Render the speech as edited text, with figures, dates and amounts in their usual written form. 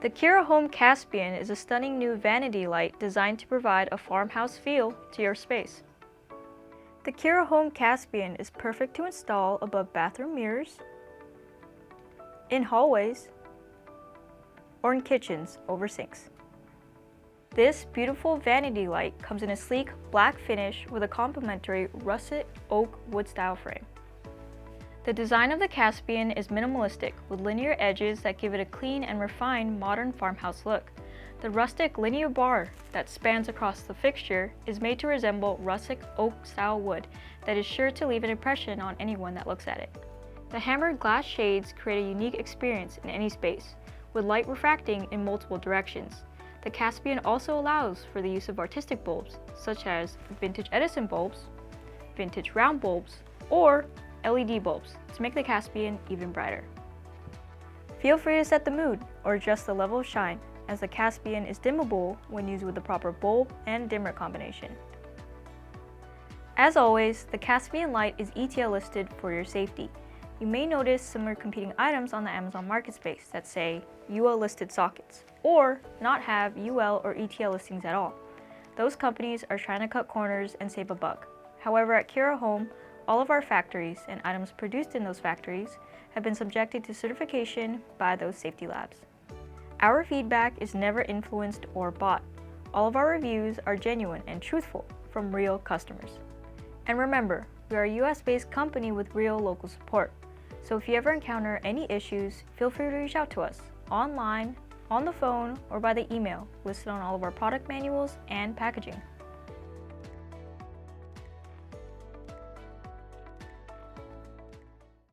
The Kira Home Caspian is a stunning new vanity light designed to provide a farmhouse feel to your space. The Kira Home Caspian is perfect to install above bathroom mirrors, in hallways, or in kitchens over sinks. This beautiful vanity light comes in a sleek black finish with a complementary russet oak wood style frame. The design of the Caspian is minimalistic with linear edges that give it a clean and refined modern farmhouse look. The rustic linear bar that spans across the fixture is made to resemble rustic oak style wood that is sure to leave an impression on anyone that looks at it. The hammered glass shades create a unique experience in any space, with light refracting in multiple directions. The Caspian also allows for the use of artistic bulbs, such as vintage Edison bulbs, vintage round bulbs, or LED bulbs to make the Caspian even brighter. Feel free to set the mood or adjust the level of shine, as the Caspian is dimmable when used with the proper bulb and dimmer combination. As always, the Caspian light is ETL listed for your safety. You may notice similar competing items on the Amazon marketplace that say UL listed sockets, or not have UL or ETL listings at all. Those companies are trying to cut corners and save a buck. However, at Kira Home, all of our factories and items produced in those factories have been subjected to certification by those safety labs. Our feedback is never influenced or bought. All of our reviews are genuine and truthful from real customers. And remember, we are a US-based company with real local support. So if you ever encounter any issues, feel free to reach out to us online, on the phone, or by the email listed on all of our product manuals and packaging.